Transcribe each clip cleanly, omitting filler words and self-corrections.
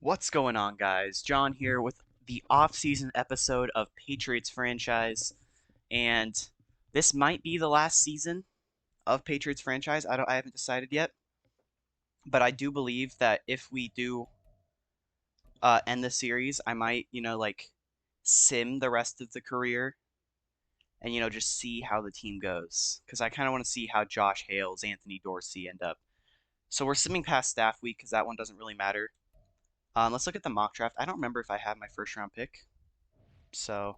What's going on, guys? John here with the off-season episode of Patriots franchise, and this might be the last season of Patriots franchise. I haven't decided yet, but I do believe that if we do end the series, I might, like sim the rest of the career and just see how the team goes because I kind of want to see how Josh Hales, Anthony Dorsey end up. So we're simming past staff week because that one doesn't really matter. Let's look at the mock draft. I don't remember if I have my first round pick. So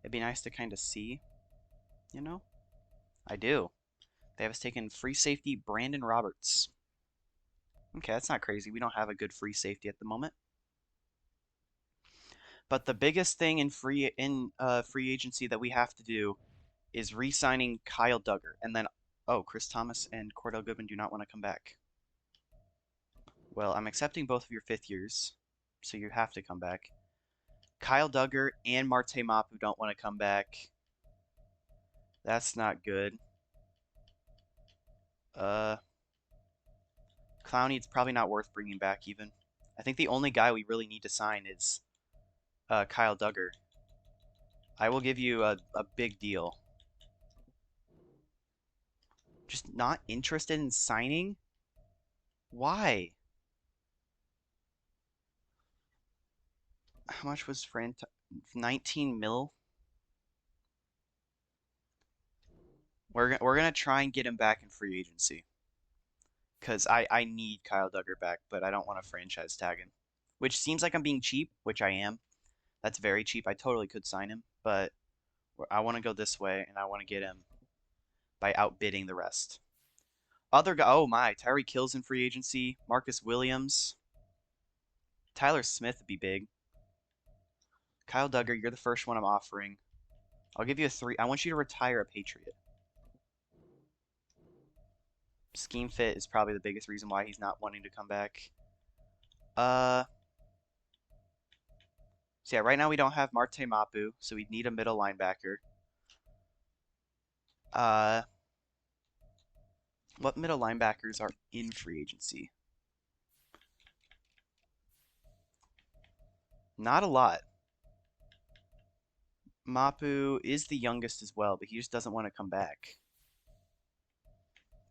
it'd be nice to kind of see, you know? I do. They have us taking free safety Brandon Roberts. Okay, that's not crazy. We don't have a good free safety at the moment. But the biggest thing in free agency that we have to do is re-signing Kyle Duggar, and then Chris Thomas and Cordell Goodman do not want to come back. Well, I'm accepting both of your fifth years, so you have to come back. Kyle Duggar and Marte Mapu don't want to come back. That's not good. Clowney, it's probably not worth bringing back even. I think the only guy we really need to sign is Kyle Duggar. I will give you a big deal. Just not interested in signing? Why? How much was Fran? 19 mil? We're gonna try and get him back in free agency. Because I need Kyle Duggar back, but I don't want to franchise tag him. Which seems like I'm being cheap, which I am. That's very cheap. I totally could sign him, but I want to go this way, and I want to get him by outbidding the rest. Other guy, oh my, Tyreek Hill's in free agency. Marcus Williams. Tyler Smith would be big. Kyle Duggar, you're the first one I'm offering. I'll give you a 3. I want you to retire a Patriot. Scheme fit is probably the biggest reason why he's not wanting to come back. So yeah, right now we don't have Marte Mapu, so we need a middle linebacker. What middle linebackers are in free agency? Not a lot. Mapu is the youngest as well, but he just doesn't want to come back.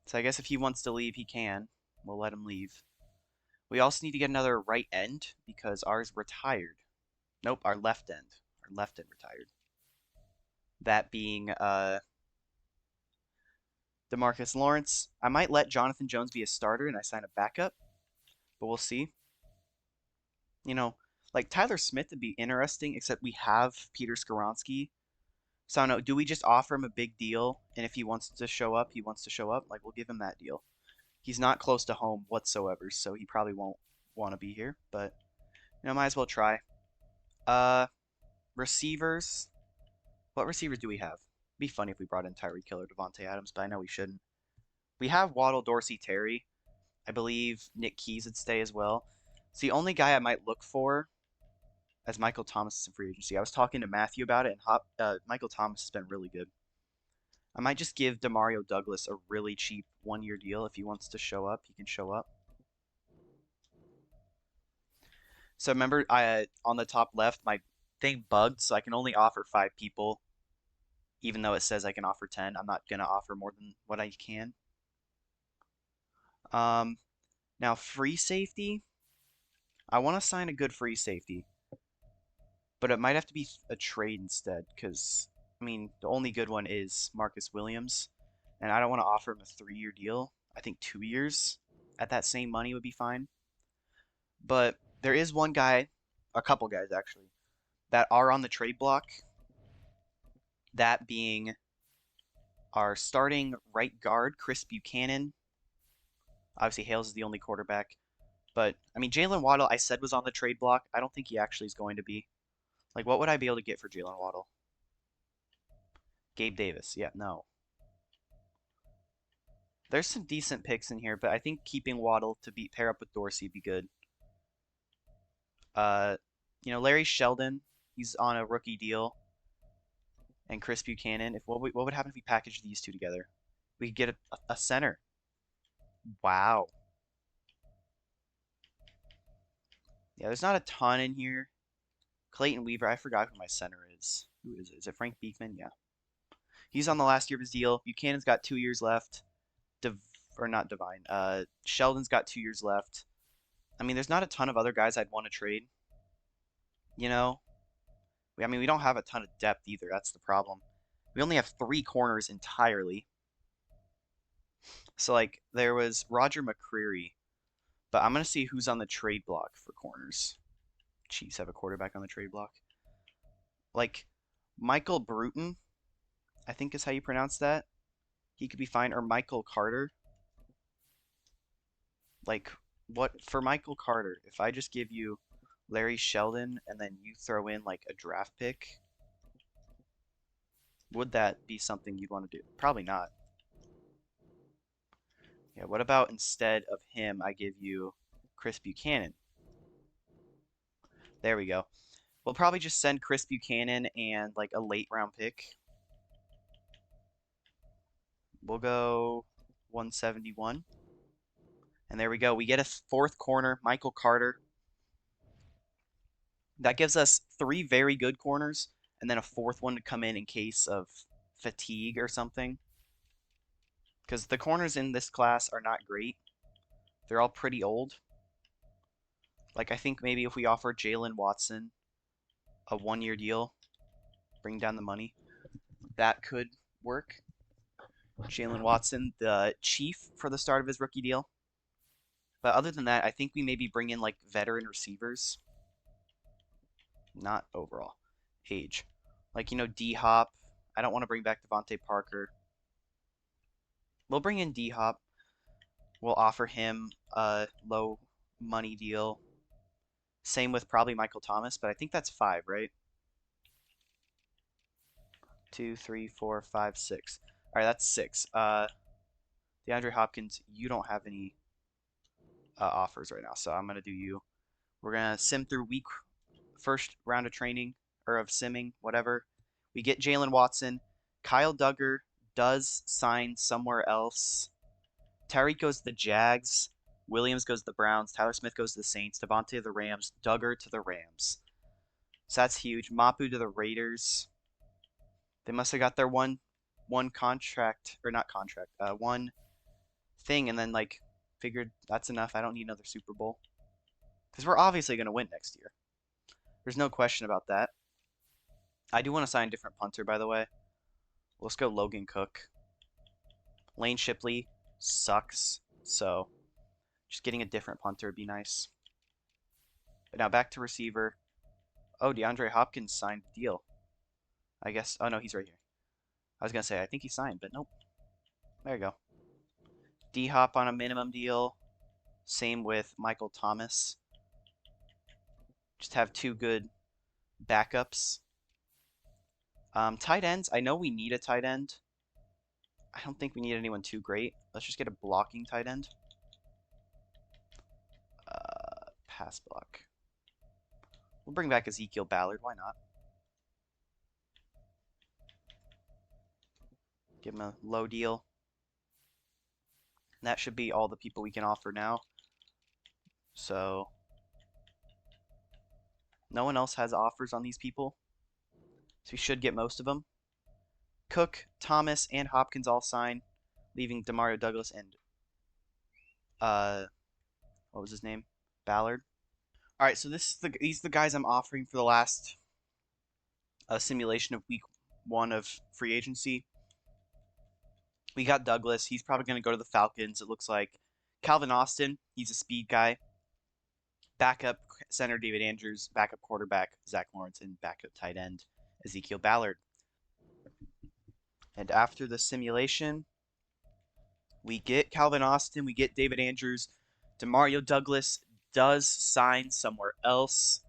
So I guess if he wants to leave, he can. We'll let him leave. We also need to get another right end because ours retired. Nope, our left end. Our left end retired. That being DeMarcus Lawrence. I might let Jonathan Jones be a starter and I sign a backup, but we'll see. Like Tyler Smith would be interesting, except we have Peter Skoronski. So I don't know, do we just offer him a big deal? And if he wants to show up, he wants to show up. Like, we'll give him that deal. He's not close to home whatsoever, so he probably won't want to be here. But, might as well try. Receivers. What receivers do we have? It'd be funny if we brought in Tyreek Hill or Devontae Adams, but I know we shouldn't. We have Waddle, Dorsey, Terry. I believe Nick Keys would stay as well. It's the only guy I might look for as Michael Thomas is in free agency. I was talking to Matthew about it, and Michael Thomas has been really good. I might just give Demario Douglas a really cheap one-year deal. If he wants to show up, he can show up. So remember, on the top left, my thing bugged, so I can only offer 5 people, even though it says I can offer 10. I'm not gonna offer more than what I can. Now free safety. I want to sign a good free safety, but it might have to be a trade instead, because the only good one is Marcus Williams, and I don't want to offer him a 3-year deal. I think 2 years at that same money would be fine. But there is one guy, a couple guys actually, that are on the trade block. That being our starting right guard, Chris Buchanan. Obviously, Hales is the only quarterback. But, Jalen Waddle, I said was on the trade block. I don't think he actually is going to be. Like, what would I be able to get for Jalen Waddle? Gabe Davis. Yeah, no. There's some decent picks in here, but I think keeping Waddle to pair up with Dorsey would be good. Larry Sheldon, he's on a rookie deal. And Chris Buchanan. What would happen if we packaged these two together? We could get a center. Wow. Yeah, there's not a ton in here. Clayton Weaver, I forgot who my center is. Who is it? Is it Frank Beekman? Yeah. He's on the last year of his deal. Buchanan's got 2 years left. Or not Divine. Sheldon's got 2 years left. I mean, there's not a ton of other guys I'd want to trade. You know, I mean, we don't have a ton of depth either. That's the problem. We only have 3 corners entirely. So like, there was Roger McCreary, but I'm gonna see who's on the trade block for corners. Chiefs have a quarterback on the trade block. Like Michael Bruton, I think is how you pronounce that. He could be fine, or Michael Carter. Like, what for Michael Carter? If I just give you Larry Sheldon and then you throw in like a draft pick, would that be something you'd want to do? Probably not. Yeah, what about instead of him, I give you Chris Buchanan? There we go. We'll probably just send Chris Buchanan and like a late round pick. We'll go 171. And there we go. We get a 4th corner, Michael Carter. That gives us 3 very good corners and then a 4th one to come in case of fatigue or something. Because the corners in this class are not great. They're all pretty old. Like, I think maybe if we offer Jalen Watson a 1-year deal, bring down the money, that could work. Jalen Watson, the chief for the start of his rookie deal. But other than that, I think we maybe bring in like veteran receivers. Not overall. Age. Like, D Hop. I don't want to bring back Devontae Parker. We'll bring in D Hop. We'll offer him a low money deal. Same with probably Michael Thomas, but I think that's 5, right? 2, 3, 4, 5, 6. All right, that's 6. DeAndre Hopkins, you don't have any offers right now, so I'm gonna do you. We're gonna sim through first round of training or of simming, whatever. We get Jalen Watson. Kyle Duggar does sign somewhere else. Tyreek goes to the Jags. Williams goes to the Browns. Tyler Smith goes to the Saints. Devontae to the Rams. Duggar to the Rams. So that's huge. Mapu to the Raiders. They must have got their one contract, or not contract, one thing, and then like figured that's enough. I don't need another Super Bowl because we're obviously going to win next year. There's no question about that. I do want to sign a different punter, by the way. Let's go Logan Cook. Lane Shipley sucks, so just getting a different punter would be nice. But now back to receiver. Oh, DeAndre Hopkins signed the deal. I guess. Oh no, he's right here. I was gonna say I think he signed, but nope. There you go. D Hop on a minimum deal. Same with Michael Thomas. Just have 2 good backups. Tight ends. I know we need a tight end. I don't think we need anyone too great. Let's just get a blocking tight end. Pass block. We'll bring back Ezekiel Ballard. Why not? Give him a low deal. And that should be all the people we can offer now. So no one else has offers on these people. So we should get most of them. Cook, Thomas, and Hopkins all sign, leaving Demario Douglas and what was his name? Ballard. All right, so these are the guys I'm offering for the last simulation of week 1 of free agency. We got Douglas. He's probably going to go to the Falcons, it looks like. Calvin Austin, he's a speed guy. Backup center, David Andrews. Backup quarterback, Zach Lawrenson. Backup tight end, Ezekiel Ballard. And after the simulation, we get Calvin Austin. We get David Andrews. Demario Douglas does sign somewhere else.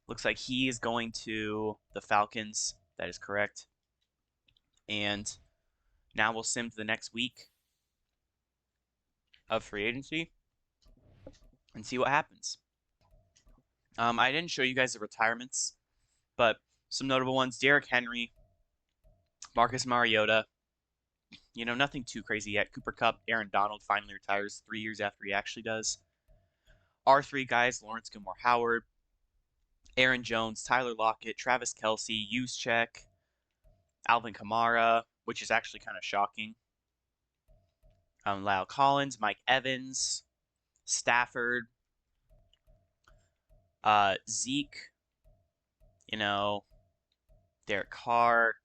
Looks like he is going to the Falcons. That is correct. And now we'll sim to the next week of free agency and see what happens. I didn't show you guys the retirements, but some notable ones: Derrick Henry, Marcus Mariota. Nothing too crazy yet. Cooper Kupp, Aaron Donald finally retires 3 years after he actually does. Our three guys: Lawrence Gilmore Howard, Aaron Jones, Tyler Lockett, Travis Kelce, Juszczyk, Alvin Kamara, which is actually kind of shocking. Lyle Collins, Mike Evans, Stafford, Zeke, Derek Carr.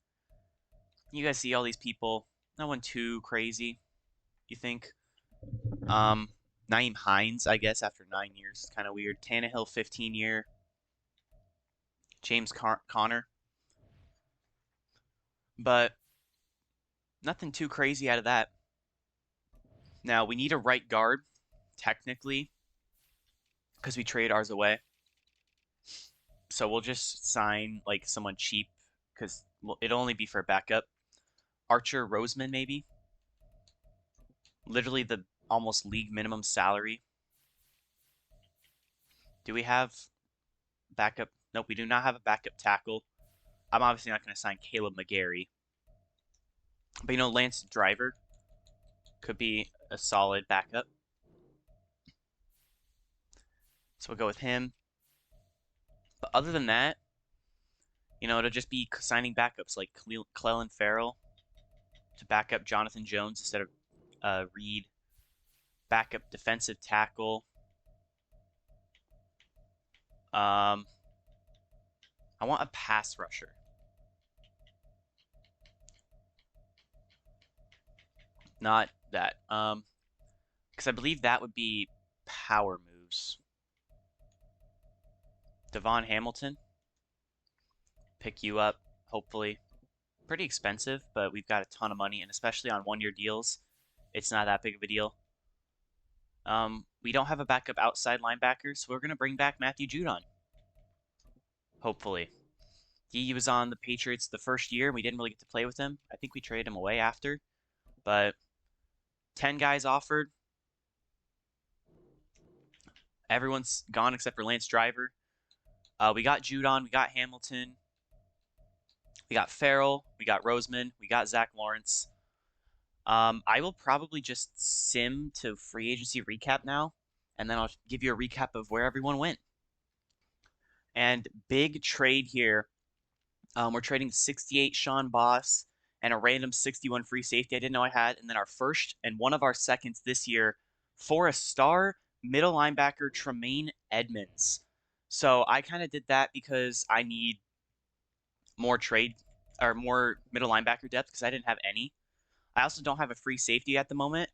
You guys see all these people. No one too crazy, you think? Naeem Hines, I guess, after 9 years. Kind of weird. Tannehill, 15-year. James Conner. But nothing too crazy out of that. Now, we need a right guard, technically, because we trade ours away. So we'll just sign, like, someone cheap, because it'll only be for a backup. Archer Roseman, maybe? Literally the almost league minimum salary. Do we have backup? Nope, we do not have a backup tackle. I'm obviously not going to sign Caleb McGarry. But Lance Driver could be a solid backup. So we'll go with him. But other than that, it'll just be signing backups like Clelin Ferrell to back up Jonathan Jones instead of Reed. Backup defensive tackle. I want a pass rusher. Not that. Because I believe that would be power moves. Devon Hamilton. Pick you up, hopefully. Pretty expensive, but we've got a ton of money, and especially on one-year deals, it's not that big of a deal. We don't have a backup outside linebacker, so we're going to bring back Matthew Judon. Hopefully. He was on the Patriots the first year, and we didn't really get to play with him. I think we traded him away after. But 10 guys offered. Everyone's gone except for Lance Driver. We got Judon, we got Hamilton, we got Farrell, we got Roseman, we got Zach Lawrence. I will probably just sim to free agency recap now, and then I'll give you a recap of where everyone went. And big trade here. We're trading 68 Sean Boss and a random 61 free safety I didn't know I had, and then our first and one of our seconds this year for a star middle linebacker, Tremaine Edmonds. So I kind of did that because I need more more middle linebacker depth because I didn't have any. I also don't have a free safety at the moment,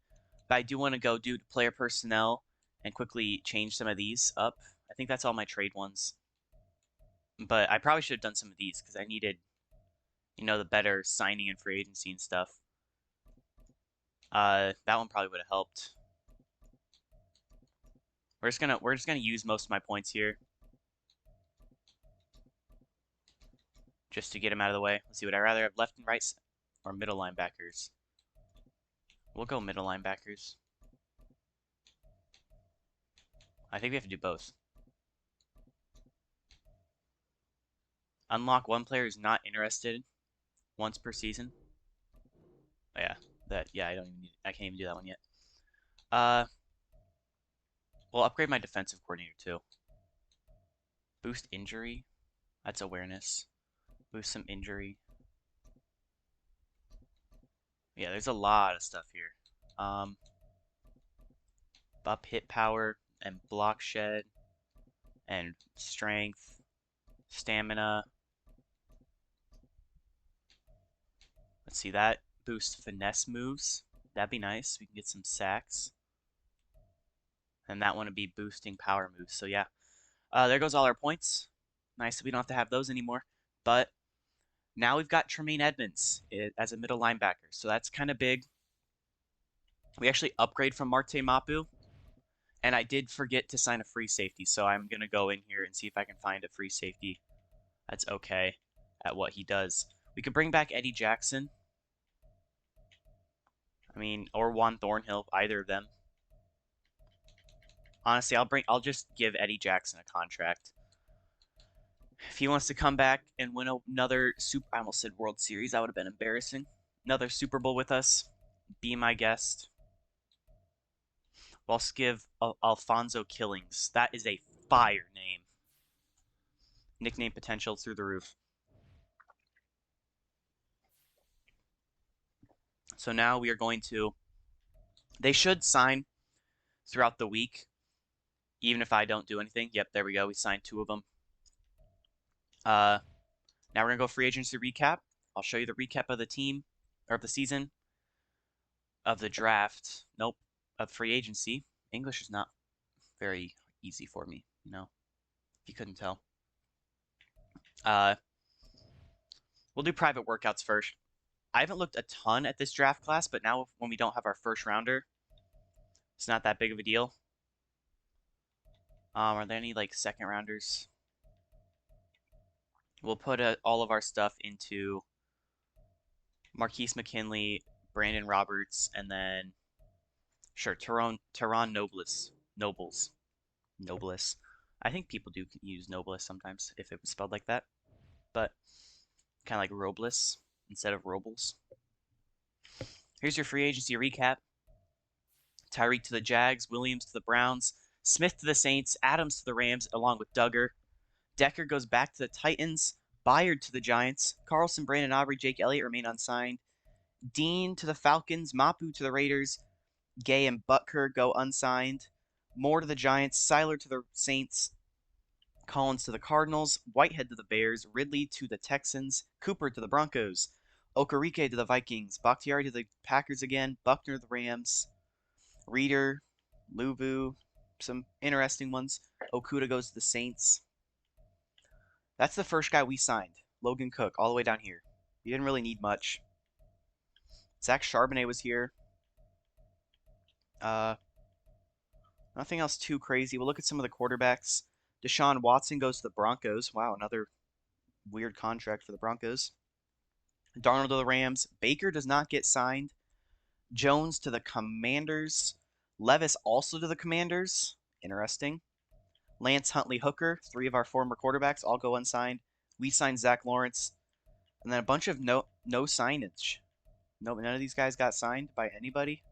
but I do want to go do player personnel and quickly change some of these up. I think that's all my trade ones. But I probably should have done some of these because I needed, the better signing and free agency and stuff. That one probably would have helped. We're just gonna use most of my points here, just to get him out of the way. Let's see, would I rather have left and right or middle linebackers? We'll go middle linebackers. I think we have to do both. Unlock one player who's not interested once per season. Oh, yeah, I can't even do that one yet. We'll upgrade my defensive coordinator too. Boost injury. That's awareness. Boost some injury. Yeah, there's a lot of stuff here. Up hit power and block shed and strength, stamina. Let's see, that boosts finesse moves. That'd be nice. We can get some sacks. And that one would be boosting power moves. So yeah, there goes all our points. Nice that we don't have to have those anymore. But now we've got Tremaine Edmonds as a middle linebacker. So that's kind of big. We actually upgrade from Marte Mapu. And I did forget to sign a free safety. So I'm going to go in here and see if I can find a free safety that's okay at what he does. We could bring back Eddie Jackson. Or Juan Thornhill, either of them. Honestly, I'll just give Eddie Jackson a contract. If he wants to come back and win another I almost said World Series, that would have been embarrassing. Another Super Bowl with us, be my guest. We'll give Alfonso Killings. That is a fire name. Nickname potential through the roof. So now we are going to. They should sign throughout the week, even if I don't do anything. Yep, there we go. We signed 2 of them. Now we're gonna go free agency recap. I'll show you the recap of the team or of the season, of the draft. Nope, of free agency. English is not very easy for me, if you couldn't tell. We'll do private workouts first. I haven't looked a ton at this draft class, but now when we don't have our first rounder, it's not that big of a deal. Are there any like second rounders? We'll put all of our stuff into Marquise McKinley, Brandon Roberts, and then sure Teron Nobles. I think people do use Nobles sometimes if it was spelled like that, but kind of like Robles instead of Robles. Here's your free agency recap. Tyreek to the Jags, Williams to the Browns, Smith to the Saints, Adams to the Rams, along with Duggar. Decker goes back to the Titans, Byard to the Giants, Carlson, Brandon Aubrey, Jake Elliott remain unsigned, Dean to the Falcons, Mapu to the Raiders, Gay and Butker go unsigned, Moore to the Giants, Seiler to the Saints, Collins to the Cardinals, Whitehead to the Bears, Ridley to the Texans, Cooper to the Broncos, Okereke to the Vikings, Bakhtiari to the Packers again, Buckner to the Rams, Reeder, Luvu, some interesting ones. Okuda goes to the Saints. That's the first guy we signed, Logan Cook, all the way down here. We didn't really need much. Zach Charbonnet was here. Nothing else too crazy. We'll look at some of the quarterbacks. Deshaun Watson goes to the Broncos. Wow, another weird contract for the Broncos. Darnold to the Rams. Baker does not get signed. Jones to the Commanders. Levis also to the Commanders. Interesting. Lance Huntley Hooker, 3 of our former quarterbacks, all go unsigned. We signed Zach Lawrence. And then a bunch of no signage. No, none of these guys got signed by anybody.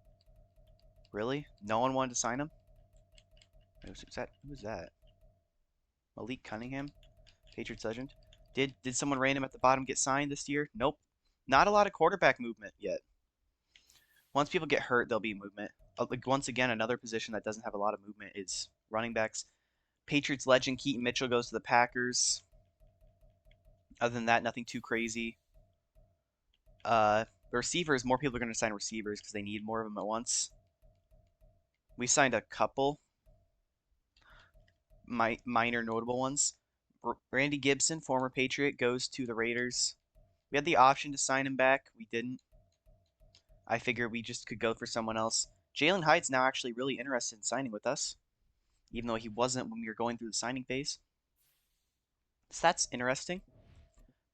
Really? No one wanted to sign him? Who was that? Malik Cunningham? Patriots legend? Did someone random at the bottom get signed this year? Nope. Not a lot of quarterback movement yet. Once people get hurt, there'll be movement. Once again, another position that doesn't have a lot of movement is running backs. Patriots legend Keaton Mitchell goes to the Packers. Other than that, nothing too crazy. The receivers, more people are going to sign receivers because they need more of them at once. We signed a couple minor notable ones. Randy Gibson, former Patriot, goes to the Raiders. We had the option to sign him back. We didn't. I figured we just could go for someone else. Jalen Hyde's now actually really interested in signing with us, even though he wasn't when we were going through the signing phase. So that's interesting.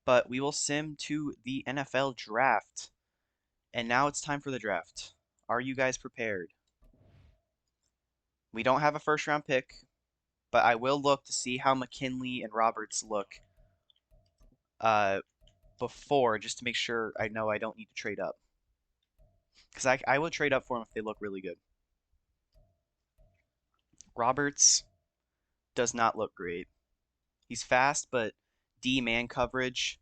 But we will sim to the NFL draft. And now it's time for the draft. Are you guys prepared? We don't have a first round pick, but I will look to see how McKinley and Roberts look before, just to make sure I know I don't need to trade up. Because I will trade up for them if they look really good. Roberts does not look great. He's fast, but D man coverage,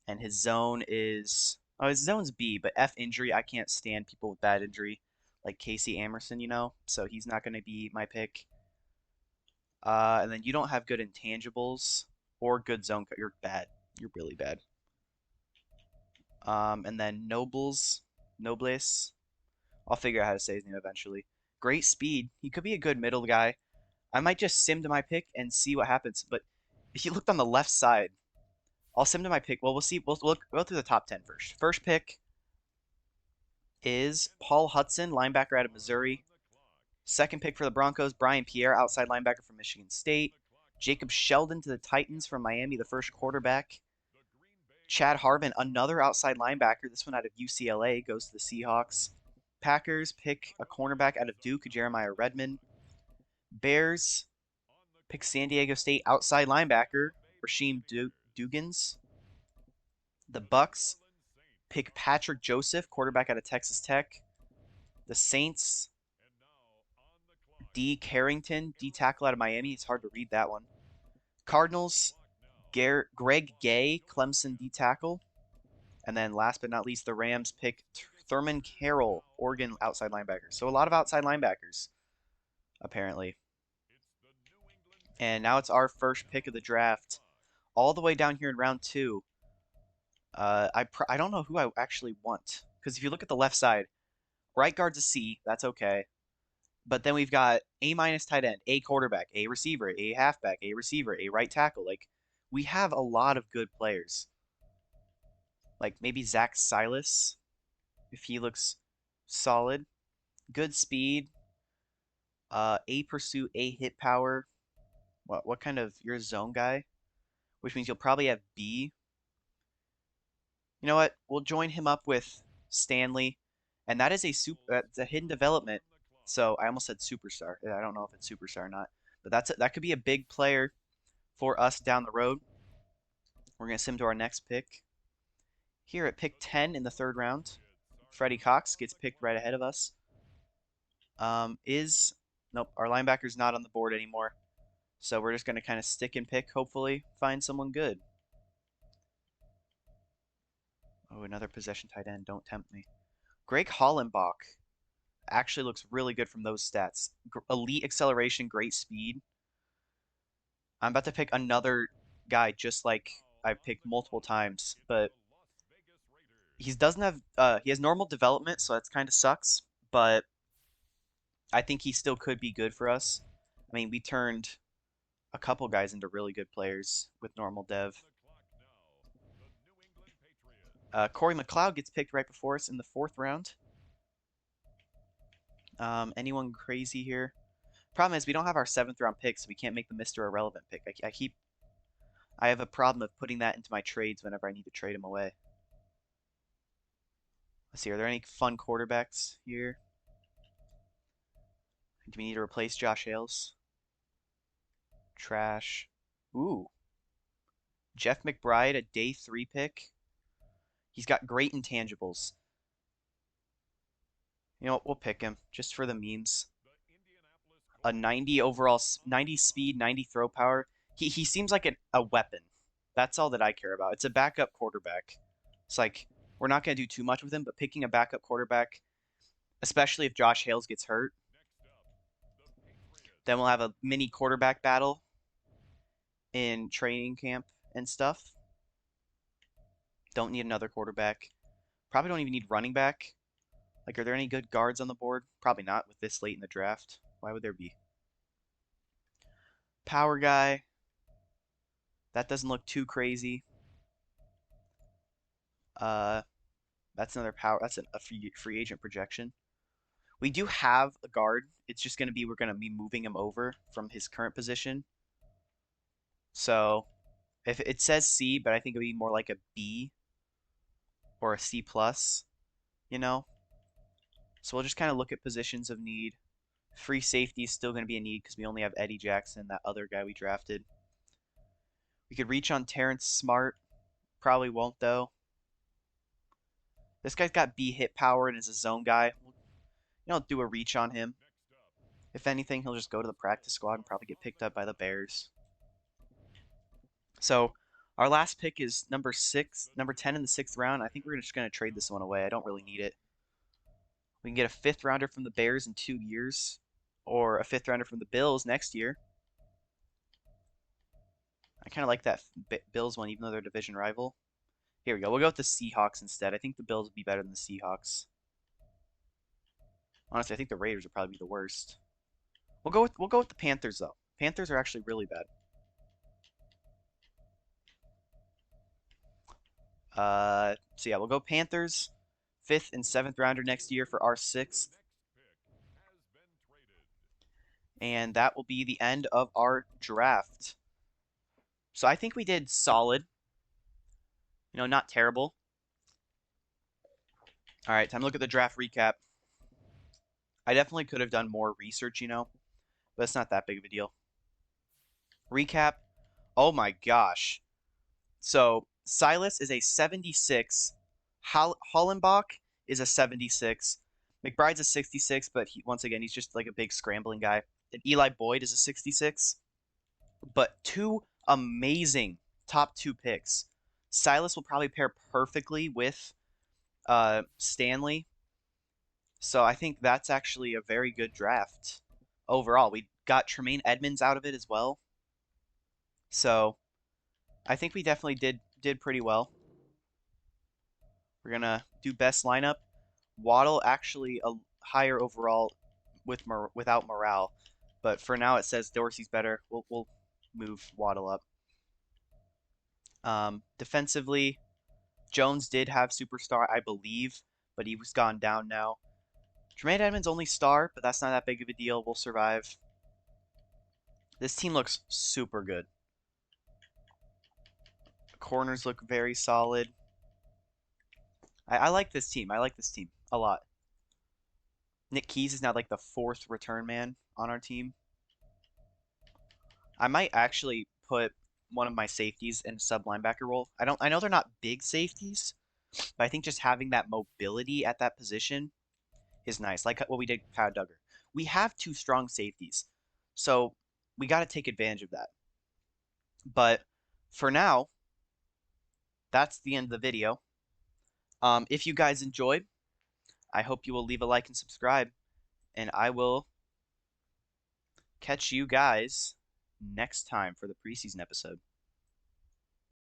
and his zone is... Oh, his zone's B, but F injury, I can't stand people with bad injury, like Casey Amerson, so he's not going to be my pick. And then you don't have good intangibles or good zone. You're bad. You're really bad. And then Nobles. I'll figure out how to say his name eventually. Great speed. He could be a good middle guy. I might just sim to my pick and see what happens. But if you looked on the left side, I'll sim to my pick. Well, we'll see. We'll go through the top 10 first. First pick is Paul Hudson, linebacker out of Missouri. Second pick for the Broncos, Brian Pierre, outside linebacker from Michigan State. Jacob Sheldon to the Titans from Miami, the first quarterback. Chad Harbin, another outside linebacker, this one out of UCLA, goes to the Seahawks. Packers pick a cornerback out of Duke, Jeremiah Redmond. Bears pick San Diego State outside linebacker, Rasheem Dugans. The Bucks pick Patrick Joseph, quarterback out of Texas Tech. The Saints D. Carrington, D tackle out of Miami. It's hard to read that one. Cardinals, Greg Gay, Clemson D tackle. And then last but not least, the Rams pick Thurman Carroll, Oregon outside linebacker. So a lot of outside linebackers, apparently. And now it's our first pick of the draft. All the way down here in round 2. I don't know who I actually want. Because if you look at the left side, right guard's a C. That's okay. But then we've got A minus tight end, A quarterback, A receiver, A halfback, A receiver, A right tackle. Like, we have a lot of good players. Like, maybe Zach Silas, if he looks solid. Good speed. A pursuit, A hit power. What kind of, you're a zone guy? Which means you'll probably have B. You know what? We'll join him up with Stanley. And that is it's a hidden development. So I almost said superstar. I don't know if it's superstar or not. But that could be a big player for us down the road. We're going to send him to our next pick. Here at pick 10 in the 3rd round, Freddie Cox gets picked right ahead of us. Nope, our linebacker's not on the board anymore. So we're just going to kind of stick and pick, hopefully find someone good. Oh, another possession tight end. Don't tempt me. Greg Hollenbach actually looks really good from those stats. Elite acceleration, great speed. I'm about to pick another guy just like I've picked multiple times, but he doesn't have he has normal development, so that's kind of sucks, but I think he still could be good for us. I mean, we turned a couple guys into really good players with normal dev. Corey McLeod gets picked right before us in the 4th round. Anyone crazy here? Problem is we don't have our 7th round pick, so we can't make the Mr. Irrelevant pick. I have a problem of putting that into my trades whenever I need to trade him away. Let's see, are there any fun quarterbacks here? Do we need to replace Josh Hales? Trash. Ooh. Jeff McBride, a day 3 pick. He's got great intangibles. You know what? We'll pick him just for the memes. A 90 overall, 90 speed, 90 throw power. He seems like a weapon. That's all that I care about. It's a backup quarterback. It's like, we're not going to do too much with him, but picking a backup quarterback, especially if Josh Hales gets hurt, then we'll have a mini quarterback battle in training camp and stuff. Don't need another quarterback. Probably don't even need running back. Like, are there any good guards on the board? Probably not with this late in the draft. Why would there be? Power guy. That doesn't look too crazy. That's another power. That's a free agent projection. We do have a guard. It's just going to be, we're going to be moving him over from his current position. So, if it says C, but I think it would be more like a B or a C plus, you know? So we'll just kind of look at positions of need. Free safety is still going to be a need because we only have Eddie Jackson, that other guy we drafted. We could reach on Terrence Smart. Probably won't, though. This guy's got B hit power and is a zone guy. We'll, do a reach on him. If anything, he'll just go to the practice squad and probably get picked up by the Bears. So our last pick is number 10 in the 6th round. I think we're just going to trade this one away. I don't really need it. We can get a 5th rounder from the Bears in 2 years, or a 5th rounder from the Bills next year. I kind of like that Bills one, even though they're a division rival. Here we go. We'll go with the Seahawks instead. I think the Bills would be better than the Seahawks. Honestly, I think the Raiders would probably be the worst. We'll go with the Panthers though. Panthers are actually really bad. So yeah, we'll go Panthers, 5th and 7th rounder next year for our 6th. And that will be the end of our draft. So I think we did solid. You know, not terrible. All right, time to look at the draft recap. I definitely could have done more research, you know, but it's not that big of a deal. Recap. Oh my gosh. So Silas is a 76. Hollenbach is a 76. McBride's a 66, but once again, he's just like a big scrambling guy. and Eli Boyd is a 66. But two amazing top two picks. Silas will probably pair perfectly with Stanley. So I think that's actually a very good draft overall. We got Tremaine Edmonds out of it as well. So I think we definitely did pretty well. We're gonna do best lineup. Waddle actually a higher overall without morale, but for now it says Dorsey's better. We'll move Waddle up. Defensively, Jones did have superstar, I believe, but he was gone down now. Tremaine Edmonds only star, but that's not that big of a deal. We'll survive. This team looks super good. The corners look very solid. I like this team. I like this team a lot. Nick Keys is now like the fourth return man on our team. I might actually put one of my safeties in a sub linebacker role. I know they're not big safeties, but I think just having that mobility at that position is nice. Like what we did with Kyle Duggar. We have two strong safeties, so we got to take advantage of that. But for now, that's the end of the video. If you guys enjoyed, I hope you will leave a like and subscribe, and I will catch you guys next time for the preseason episode.